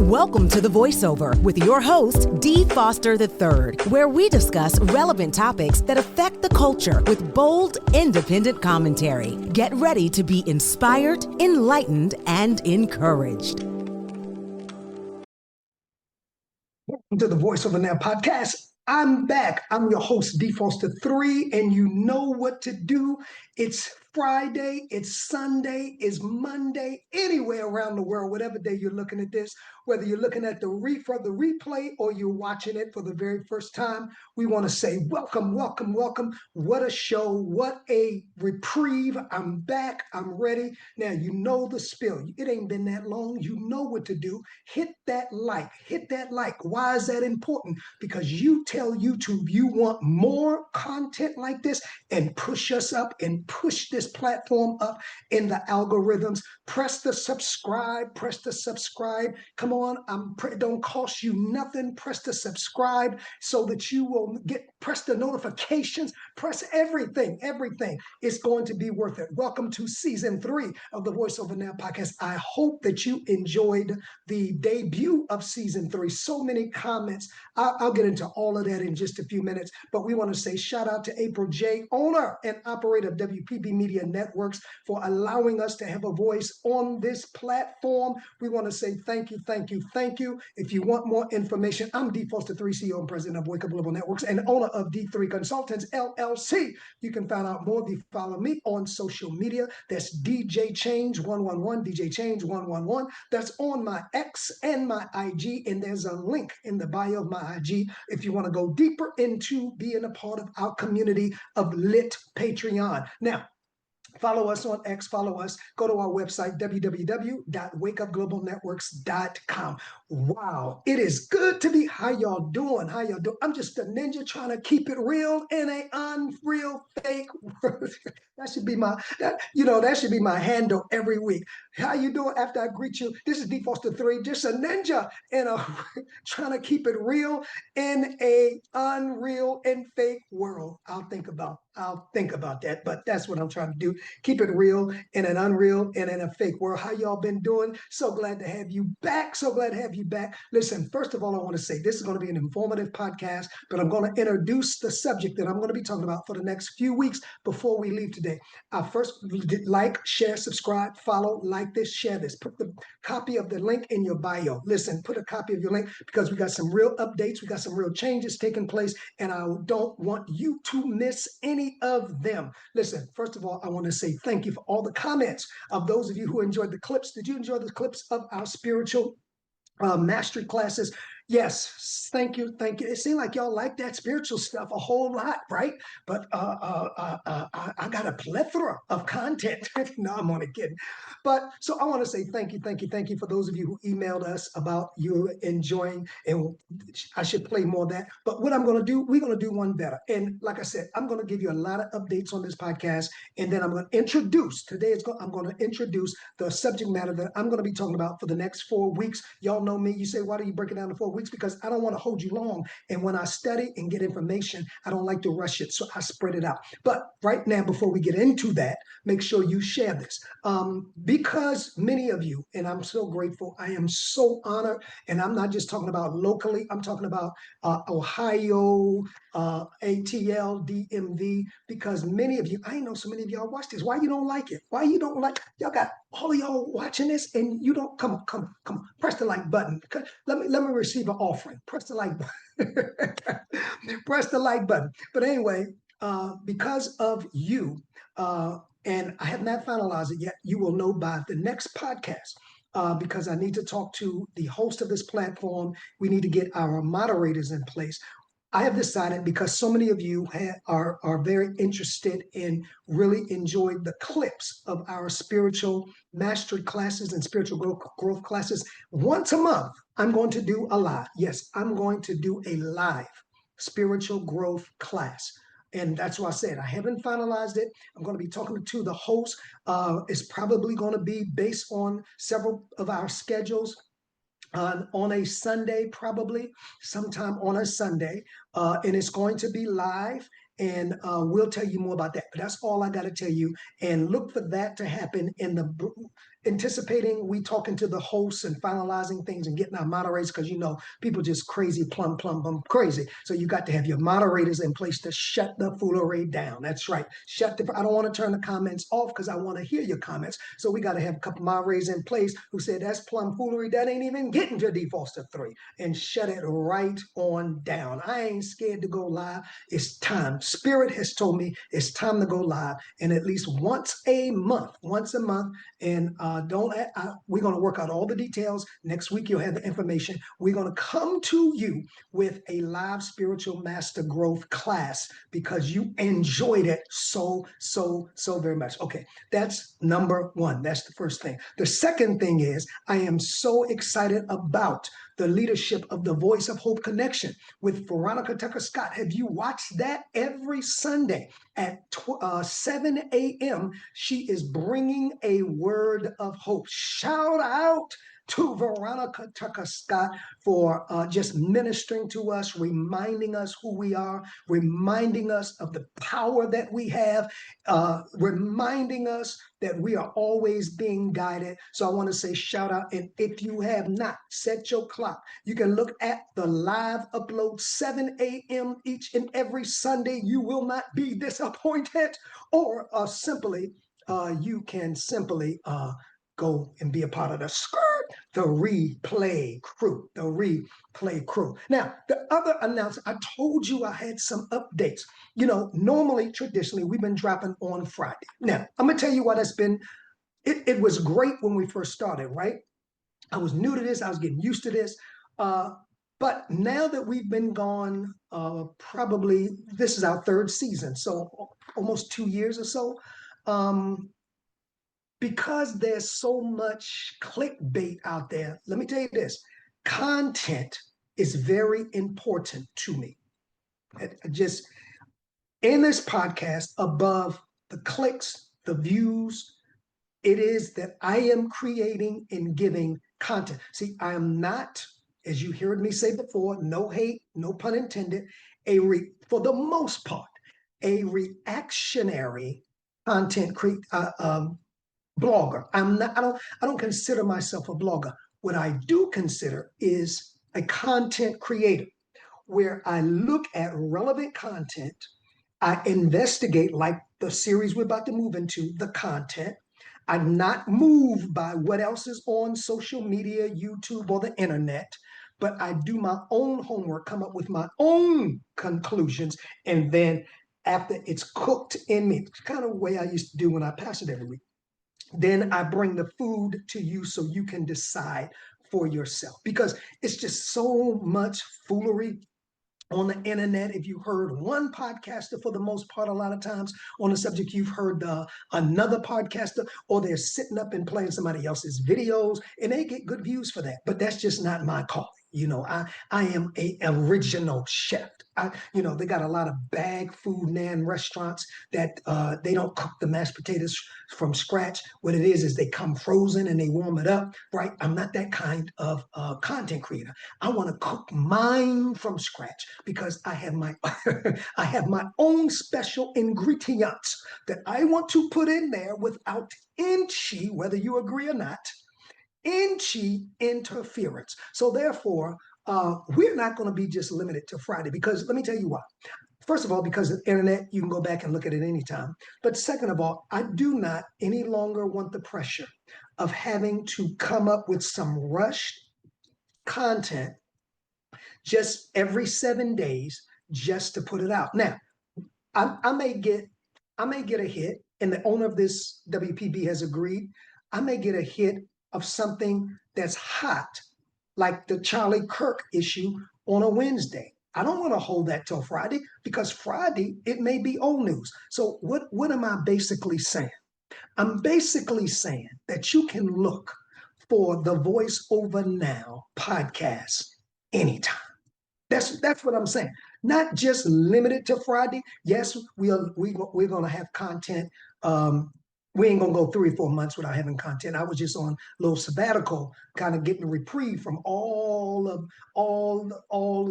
Welcome to The Voiceover with your host, Dee Foster III, where we discuss relevant topics that affect the culture with bold, independent commentary. Get ready to be inspired, enlightened, and encouraged. Welcome to the Voiceover Now podcast. I'm back. I'm your host, Dee Foster III, and you know what to do. It's Friday, it's Sunday, it's Monday, anywhere around the world, whatever day you're looking at this, whether you're looking at the replay or you're watching it for the very first time, we want to say welcome, welcome, welcome. What a show, what a reprieve. I'm back, I'm ready. Now, you know the spill. It ain't been that long. You know what to do. Hit that like. Why is that important? Because you tell YouTube you want more content like this and push us up and push this platform up in the algorithms. Press the subscribe. Come on, it don't cost you nothing. Press the subscribe so that you will press the notifications, press everything. It's going to be worth it. Welcome to season 3 of the Voiceover Now podcast. I hope that you enjoyed the debut of season 3. So many comments. I'll get into all of that in just a few minutes, but we want to say shout out to April J., owner and operator of WPB Media Networks, for allowing us to have a voice on this platform. We want to say thank you. If you want more information, I'm Dee Foster III, CEO and President of Wake Up Global Networks and owner of D3 Consultants, LLC. You can find out more if you follow me on social media. That's DJ Change 111, DJ Change 111. That's on my X and my IG, and there's a link in the bio of my IG if you want to go deeper into being a part of our community of Lit Patreon. Now, follow us on X, go to our website, www.wakeupglobalnetworks.com. Wow, it is good to be, how y'all doing? I'm just a ninja trying to keep it real in an unreal fake world. That should be my handle every week. How you doing after I greet you? This is Dee Foster III, just a ninja trying to keep it real in a unreal and fake world. I'll think about that, but that's what I'm trying to do. Keep it real in an unreal and in a fake world. How y'all been doing? So glad to have you back. Listen, first of all, I want to say this is going to be an informative podcast, but I'm going to introduce the subject that I'm going to be talking about for the next few weeks before we leave today. First, like, share, subscribe, follow, like this, share this. Put the copy of the link in your bio. Listen, put a copy of your link because we got some real updates. We got some real changes taking place, and I don't want you to miss any of them. Listen, first of all, I want to say thank you for all the comments of those of you who enjoyed the clips. Did you enjoy the clips of our spiritual mastery classes? Yes, thank you. It seemed like y'all like that spiritual stuff a whole lot, right? But I got a plethora of content. No, I'm only kidding. But so I want to say thank you for those of you who emailed us about you enjoying, and I should play more of that. But what I'm going to do, we're going to do one better. And like I said, I'm going to give you a lot of updates on this podcast, and then I'm going to introduce, I'm going to introduce the subject matter that I'm going to be talking about for the next 4 weeks. Y'all know me. You say, why do you break it down to 4 weeks? Because I don't want to hold you long. And when I study and get information, I don't like to rush it. So I spread it out. But right now, before we get into that, make sure you share this. Because many of you, and I'm so grateful, I am so honored, and I'm not just talking about locally, I'm talking about Ohio, ATL, DMV, because many of you, I know so many of y'all watch this. Why you don't like it? Y'all got all of y'all watching this and you don't, come on, press the like button. Let me receive an offering. Press the like button. Press the like button. But anyway, because of you, and I have not finalized it yet, you will know by the next podcast. Because I need to talk to the host of this platform. We need to get our moderators in place. I have decided, because so many of you are very interested in really enjoying the clips of our spiritual mastery classes and spiritual growth classes, once a month, I'm going to do a live. Yes, I'm going to do a live spiritual growth class. And that's why I said I haven't finalized it. I'm going to be talking to the host. It's probably going to be based on several of our schedules. On a Sunday, probably sometime on a Sunday, and it's going to be live, and we'll tell you more about that. But that's all I got to tell you, and look for that to happen anticipating we talking to the hosts and finalizing things and getting our moderators, because people just crazy, plum crazy. So you got to have your moderators in place to shut the foolery down. That's right. I don't want to turn the comments off because I want to hear your comments. So we got to have a couple moderators in place who said that's plum foolery. That ain't even getting to D Foster 3, and shut it right on down. I ain't scared to go live. It's time. Spirit has told me it's time to go live, and at least once a month. And we're going to work out all the details. Next week, you'll have the information. We're going to come to you with a live spiritual master growth class because you enjoyed it so very much. Okay, that's number one. That's the first thing. The second thing is I am so excited about the leadership of the Voice of Hope Connection with Veronica Tucker Scott. Have you watched that? Every Sunday at 7 a.m., she is bringing a word of hope. Shout out to Veronica Tucker Scott for just ministering to us, reminding us who we are, reminding us of the power that we have, reminding us that we are always being guided. So I want to say shout out. And if you have not set your clock, you can look at the live upload 7 a.m. each and every Sunday. You will not be disappointed. Or you can simply go and be a part of the replay crew. Now, the other announcement, I told you I had some updates. Normally, traditionally, we've been dropping on Friday. Now, I'm going to tell you what it's been. It was great when we first started, right? I was new to this. I was getting used to this. But now that we've been gone, probably this is our third season, so almost 2 years or so. Because there's so much clickbait out there, let me tell you this, content is very important to me. Just in this podcast, above the clicks, the views, it is that I am creating and giving content. See, I am not, as you heard me say before, no hate, no pun intended, for the most part, a reactionary content blogger. I don't consider myself a blogger. What I do consider is a content creator, where I look at relevant content, I investigate, like the series we're about to move into, the content. I'm not moved by what else is on social media, YouTube, or the internet, but I do my own homework, come up with my own conclusions, and then after it's cooked in me, it's kind of the way I used to do when I pastored every week, then I bring the food to you so you can decide for yourself, because it's just so much foolery on the internet. If you heard one podcaster, for the most part, a lot of times on the subject, you've heard another podcaster, or they're sitting up and playing somebody else's videos, and they get good views for that. But that's just not my calling. I am a original chef. They got a lot of bag food now in restaurants that they don't cook the mashed potatoes from scratch. What it is they come frozen and they warm it up, right? I'm not that kind of content creator. I want to cook mine from scratch because I have my I have my own special ingredients that I want to put in there without inchy, whether you agree or not, inchy interference. So therefore, we're not going to be just limited to Friday, because let me tell you why. First of all, because of the internet, you can go back and look at it anytime. But second of all, I do not any longer want the pressure of having to come up with some rushed content just every 7 days just to put it out. Now, I may get a hit, and the owner of this WPB has agreed. I may get a hit of something that's hot, like the Charlie Kirk issue on a Wednesday. I don't want to hold that till Friday, because Friday, it may be old news. So what am I basically saying? I'm basically saying that you can look for the Voice Over Now podcast anytime. That's what I'm saying. Not just limited to Friday. Yes, we're going to have content. We're we ain't gonna go 3 or 4 months without having content. I was just on a little sabbatical, kind of getting a reprieve from all of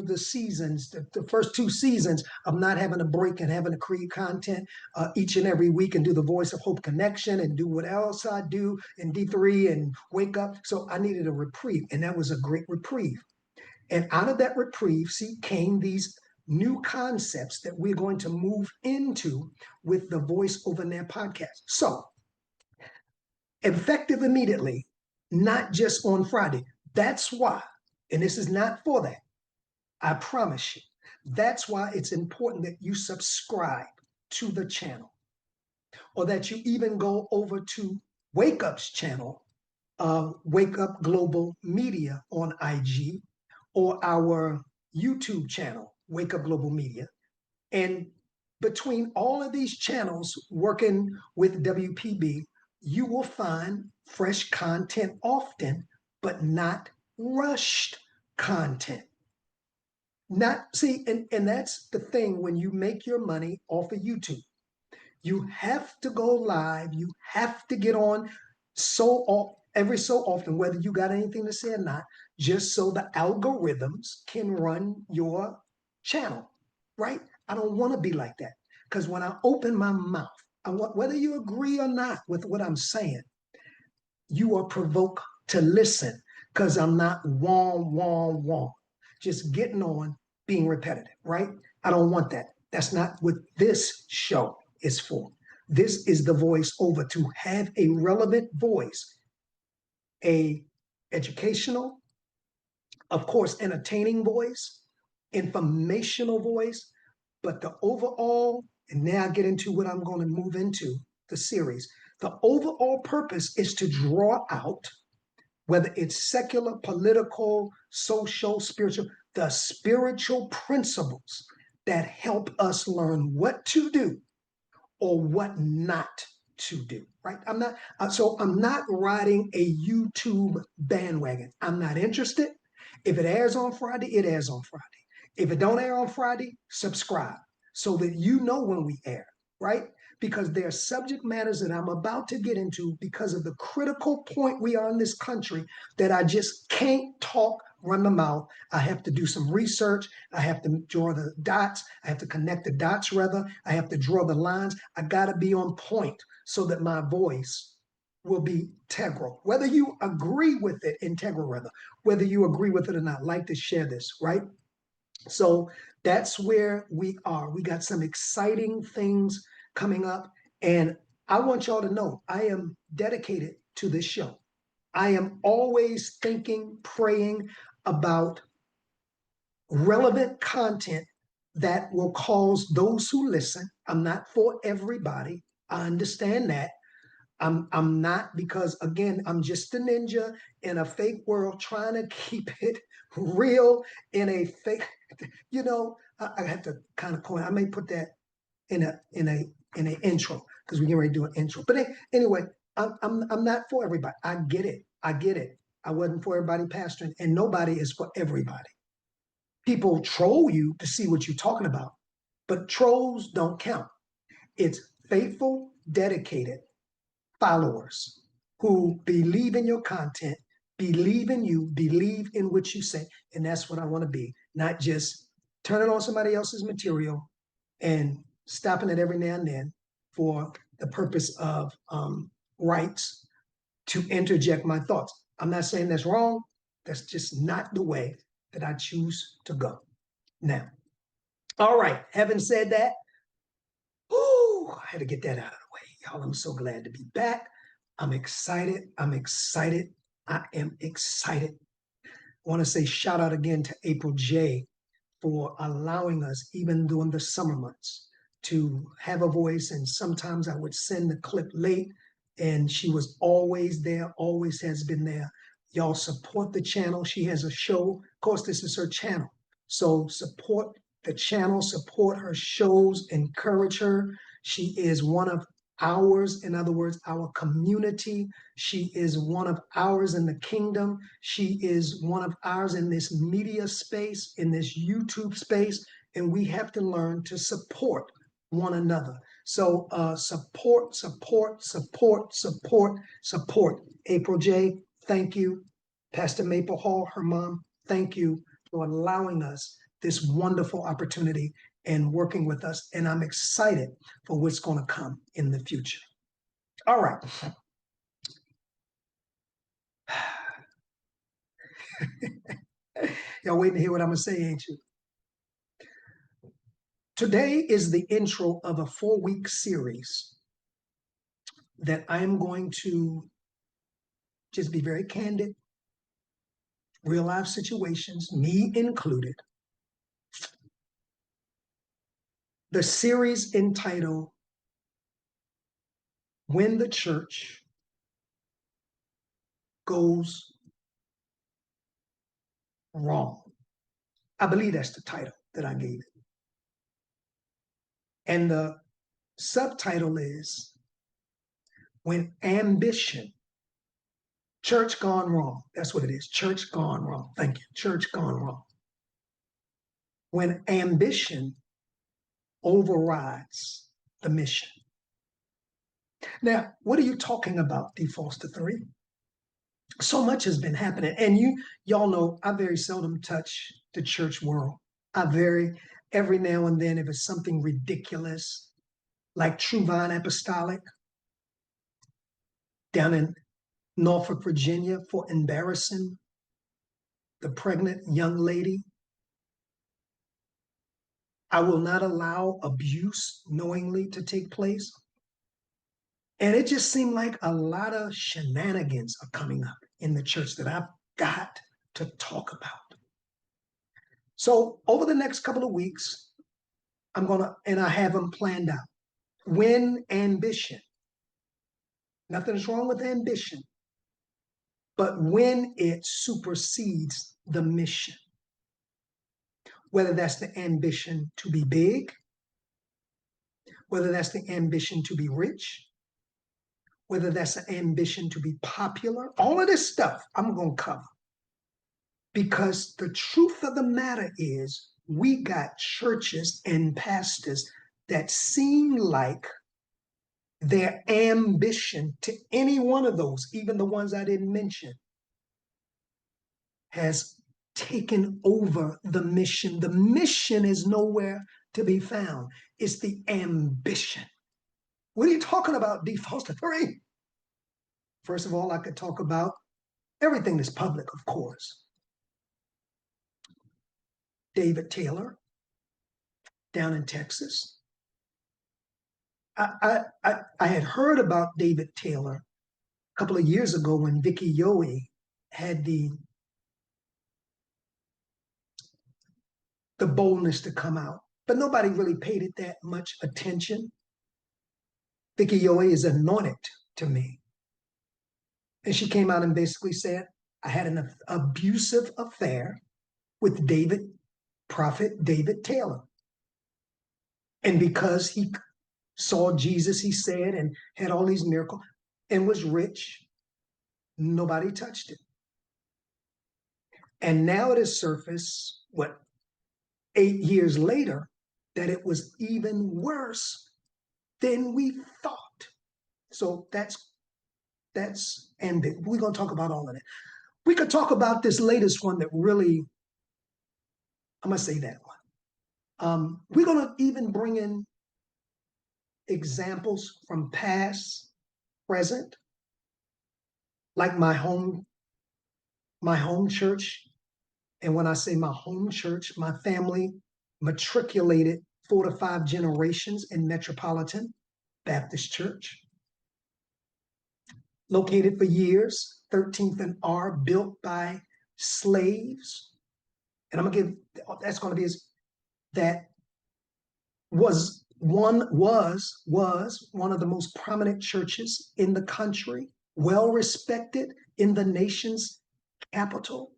the seasons, the first 2 seasons of not having a break and having to create content each and every week and do the Voice of Hope Connection and do what else I do in D3 and wake up. So I needed a reprieve, and that was a great reprieve. And out of that reprieve, see, came these new concepts that we're going to move into with the Voice Over Net podcast. So, effective immediately, not just on Friday. That's why, and this is not for that, I promise you, that's why it's important that you subscribe to the channel, or that you even go over to Wake Up's channel, Wake Up Global Media on IG, or our YouTube channel, Wake Up Global Media. And between all of these channels working with WPB, you will find fresh content often, but not rushed content. And that's the thing when you make your money off of YouTube. You have to go live, you have to get on every so often, whether you got anything to say or not, just so the algorithms can run your channel, right? I don't want to be like that, because when I open my mouth, whether you agree or not with what I'm saying, you are provoked to listen, because I'm not wong, just getting on, being repetitive, right? I don't want that. That's not what this show is for. This is the voice over, to have a relevant voice, a educational, of course, entertaining voice, informational voice, but the overall, and now I get into what I'm going to move into, the series. The overall purpose is to draw out, whether it's secular, political, social, spiritual, the spiritual principles that help us learn what to do or what not to do, right? I'm not riding a YouTube bandwagon. I'm not interested. If it airs on Friday, it airs on Friday. If it don't air on Friday, subscribe so that you know when we air, right? Because there are subject matters that I'm about to get into, because of the critical point we are in this country, that I just can't talk, run my mouth. I have to do some research. I have to draw the dots. I have to connect the dots, rather. I have to draw the lines. I got to be on point so that my voice will be integral. Whether you agree with it, integral rather, whether you agree with it or not, like to share this, right? So that's where we are. We got some exciting things coming up, and I want y'all to know I am dedicated to this show. I am always thinking, praying about relevant content that will cause those who listen. I'm not for everybody. I understand that. I'm not, because again, I'm just a ninja in a fake world trying to keep it real in a fake, I have to kind of coin. I may put that in an intro, because we get ready to do an intro. But anyway, I'm not for everybody. I get it. I wasn't for everybody pastoring, and nobody is for everybody. People troll you to see what you're talking about, but trolls don't count. It's faithful, dedicated followers who believe in your content, believe in you, believe in what you say. And that's what I want to be, not just turning on somebody else's material and stopping it every now and then for the purpose of rights to interject my thoughts. I'm not saying that's wrong. That's just not the way that I choose to go. Now, all right, having said that, I had to get that out of the way. Y'all, I'm so glad to be back. I'm excited. I am excited. I want to say shout out again to April J for allowing us, even during the summer months, to have a voice. And sometimes I would send the clip late, and she was always there, always has been there. Y'all support the channel. She has a show. Of course, this is her channel. So support the channel, support her shows, encourage her. She is one of ours, in other words, our community. She is one of ours in the kingdom. She is one of ours in this media space, in this YouTube space, and we have to learn to support one another. So support, support, support, support, support. April J, thank you. Pastor Maple Hall, her mom, thank you for allowing us this wonderful opportunity and working with us. And I'm excited for what's going to come in the future. All right. Y'all waiting to hear what I'm going to say, ain't you? Today is the intro of a 4-week series that I'm going to just be very candid, real life situations, me included. The series entitled When the Church Goes Wrong. I believe that's the title that I gave it. And the subtitle is When Ambition, Church Gone Wrong. That's what it is. Church Gone Wrong. Thank you. Church Gone Wrong. When ambition overrides the mission. Now, what are you talking about, D. Foster 3? So much has been happening. And y'all know I very seldom touch the church world. Every now and then, if it's something ridiculous, like True Vine Apostolic down in Norfolk, Virginia, for embarrassing the pregnant young lady, I will not allow abuse knowingly to take place. And it just seemed like a lot of shenanigans are coming up in the church that I've got to talk about. So over the next couple of weeks, and I have them planned out. When ambition, nothing's wrong with ambition, but when it supersedes the mission, whether that's the ambition to be big, whether that's the ambition to be rich, whether that's the ambition to be popular, all of this stuff I'm going to cover. Because the truth of the matter is, we got churches and pastors that seem like their ambition to any one of those, even the ones I didn't mention, has taken over the mission. The mission is nowhere to be found. It's the ambition. What are you talking about, D. Foster 3? First of all, I could talk about everything that's public, of course. David Taylor down in Texas. I had heard about David Taylor a couple of years ago when Vicky Yohe had the boldness to come out, but nobody really paid it that much attention. Vicky Yohe is anointed to me. And she came out and basically said, I had an abusive affair with Prophet David Taylor. And because he saw Jesus, he said, and had all these miracles and was rich, nobody touched it. And now it has surfaced, 8 years later, that it was even worse than we thought. So and we're going to talk about all of that. We could talk about this latest one that really, I'm going to say that one. We're going to even bring in examples from past, present, like my home church. And when I say my home church, my family matriculated 4 to 5 generations in Metropolitan Baptist Church. Located for years, 13th and R, built by slaves. And that's going to be that was one of the most prominent churches in the country, well respected in the nation's capital.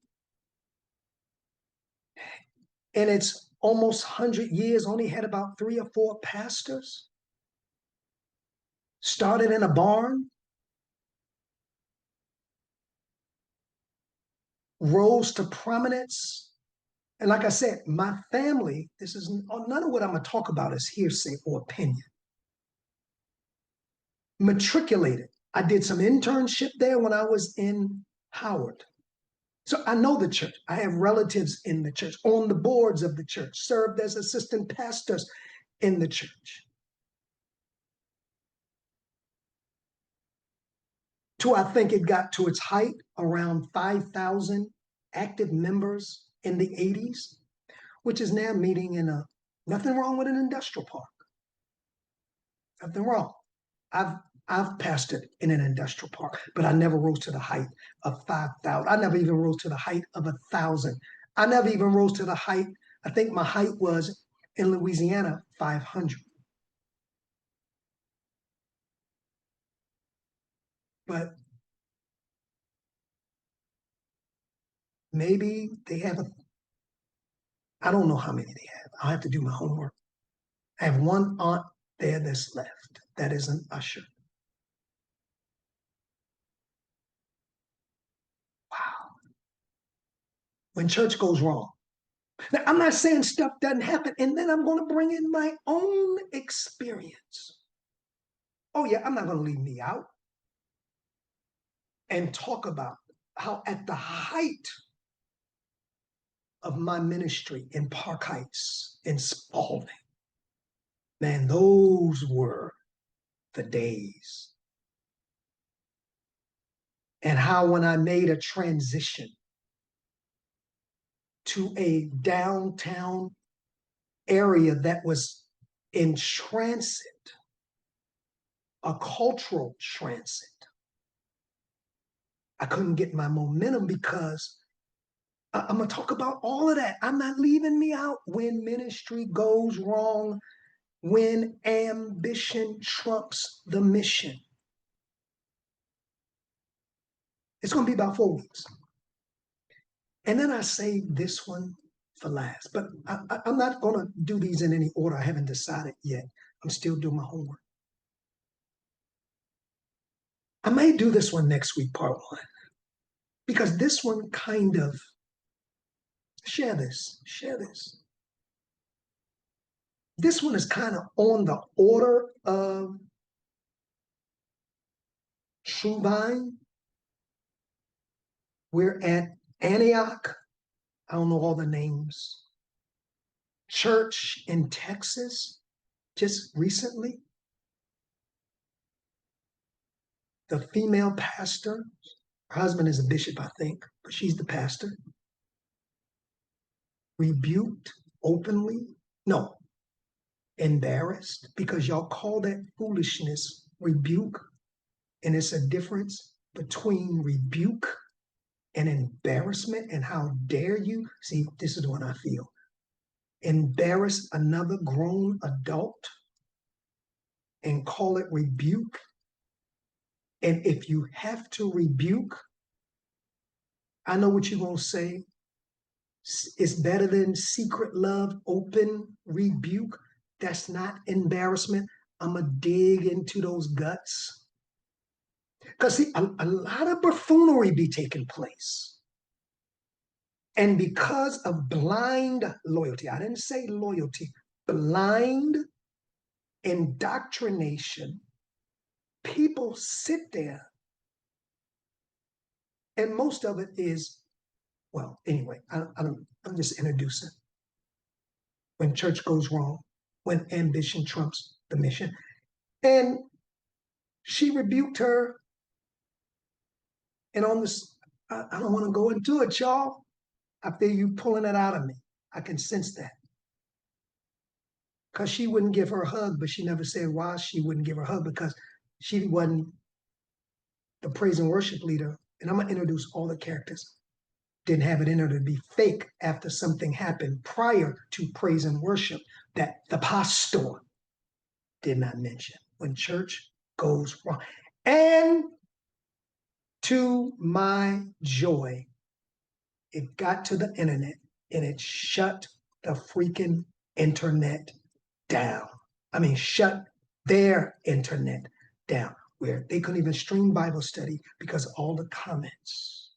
And it's almost 100 years, only had about 3 or 4 pastors. Started in a barn, rose to prominence. And like I said, my family, this is none of what I'm going to talk about is hearsay or opinion. matriculated. I did some internship there when I was in Howard. So I know the church. I have relatives in the church, on the boards of the church, served as assistant pastors in the church. I think it got to its height around 5,000 active members in the 80s, which is now meeting in nothing wrong with an industrial park. Nothing wrong. I've pastored in an industrial park, but I never rose to the height of 5,000. I never even rose to the height of 1,000. I never even rose to the height. I think my height was in Louisiana, 500. But maybe they have I don't know how many they have. I'll have to do my homework. I have one aunt there that's left. That is an usher. Wow. When church goes wrong. Now, I'm not saying stuff doesn't happen, and then I'm going to bring in my own experience. Oh, yeah, I'm not going to leave me out and talk about how at the height of my ministry in Park Heights, in Spalding, man, those were the days. And how when I made a transition to a downtown area that was in transit, a cultural transit, I couldn't get my momentum because I'm going to talk about all of that. I'm not leaving me out when ministry goes wrong, when ambition trumps the mission. It's going to be about 4 weeks. And then I save this one for last. But I'm not going to do these in any order. I haven't decided yet. I'm still doing my homework. I may do this one next week, part one, because this one kind of, share this. This one is kind of on the order of True Vine. We're at Antioch. I don't know all the names. Church in Texas, just recently. The female pastor, her husband is a bishop, I think, but she's the pastor. Rebuked openly. No, embarrassed, because y'all call that foolishness rebuke. And it's a difference between rebuke and embarrassment. And how dare you? See, this is what I feel. Embarrass another grown adult and call it rebuke. And if you have to rebuke, I know what you're going to say. It's better than secret love, open rebuke. That's not embarrassment. I'm going to dig into those guts. Because see, a lot of buffoonery be taking place. And because of blind loyalty, I didn't say loyalty, blind indoctrination, people sit there, and most of it is, well, anyway, I'm just introducing. When church goes wrong, when ambition trumps the mission. And she rebuked her. And on this, I don't want to go into it, y'all. I feel you pulling it out of me. I can sense that. Because she wouldn't give her a hug, but she never said why she wouldn't give her a hug, because she wasn't the praise and worship leader. And I'm going to introduce all the characters. Didn't have it in her to be fake after something happened prior to praise and worship that the pastor did not mention. When church goes wrong. And to my joy, it got to the internet and it shut the freaking internet down. I mean, shut their internet down, where they couldn't even stream Bible study because of all the comments.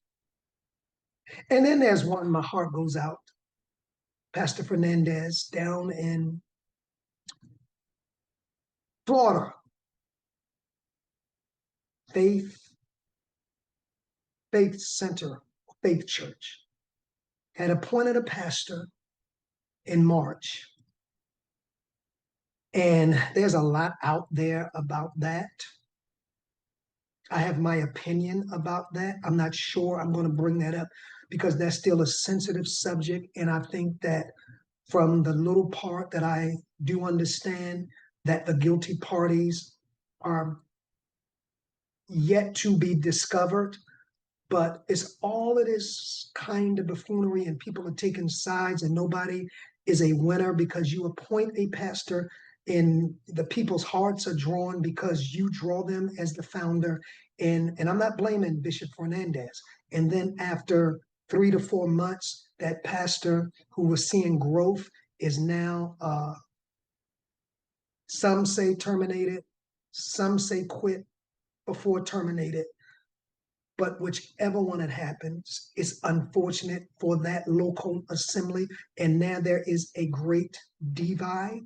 And then there's one, my heart goes out, Pastor Fernandez down in Florida. Faith Center, Faith Church, had appointed a pastor in March. And there's a lot out there about that. I have my opinion about that. I'm not sure I'm going to bring that up because that's still a sensitive subject. And I think that from the little part that I do understand, that the guilty parties are yet to be discovered, but it is kind of buffoonery, and people are taking sides, and nobody is a winner because you appoint a pastor and the people's hearts are drawn because you draw them as the founder. And I'm not blaming Bishop Fernandez. And then after 3 to 4 months, that pastor who was seeing growth is now, some say terminated, some say quit before terminated. But whichever one it happens, it's unfortunate for that local assembly. And now there is a great divide.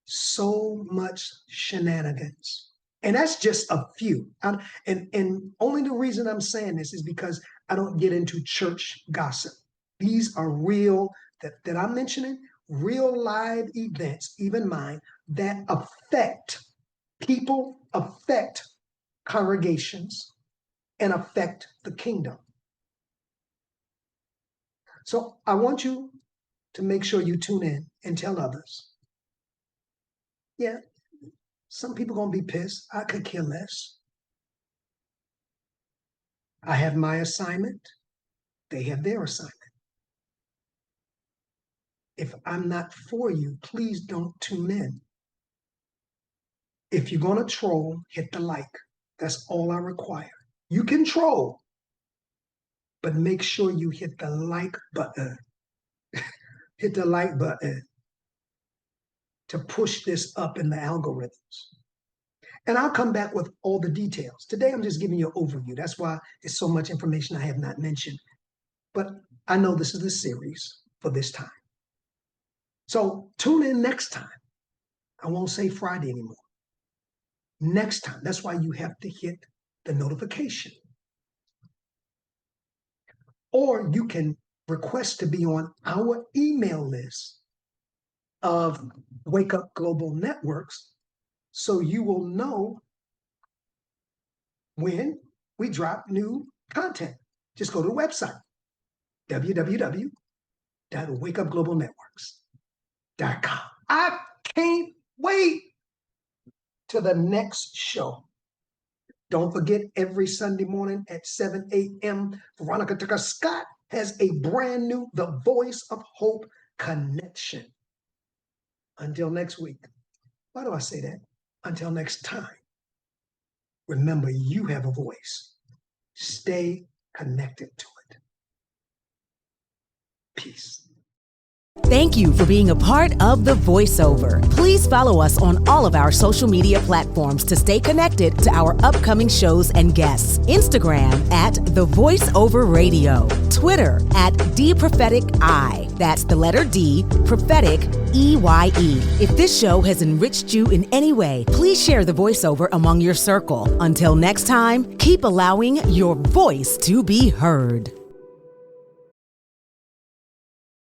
So much shenanigans. And that's just a few. And only the reason I'm saying this is because I don't get into church gossip. These are real, that I'm mentioning, real live events, even mine, that affect people, affect congregations, and affect the kingdom. So I want you to make sure you tune in and tell others. Yeah, some people are going to be pissed. I could care less. I have my assignment. They have their assignment. If I'm not for you, please don't tune in. If you're going to troll, hit the like. That's all I require. You can troll, but make sure you hit the like button. Hit the like button to push this up in the algorithms. And I'll come back with all the details. Today, I'm just giving you an overview. That's why there's so much information I have not mentioned. But I know this is the series for this time. So tune in next time. I won't say Friday anymore. Next time. That's why you have to hit the notification. Or you can request to be on our email list of Wake Up Global Networks, so you will know when we drop new content. Just go to the website, www.wakeupglobalnetworks.com. I can't wait to the next show. Don't forget, every Sunday morning at 7 a.m., Veronica Tucker Scott has a brand new The Voice of Hope connection. Until next week. Why do I say that? Until next time. Remember, you have a voice. Stay connected to it. Peace. Thank you for being a part of The Voiceover. Please follow us on all of our social media platforms to stay connected to our upcoming shows and guests. Instagram at The Voiceover Radio. Twitter at DPropheticI. That's the letter D, prophetic, EYE. If this show has enriched you in any way, please share The Voiceover among your circle. Until next time, keep allowing your voice to be heard.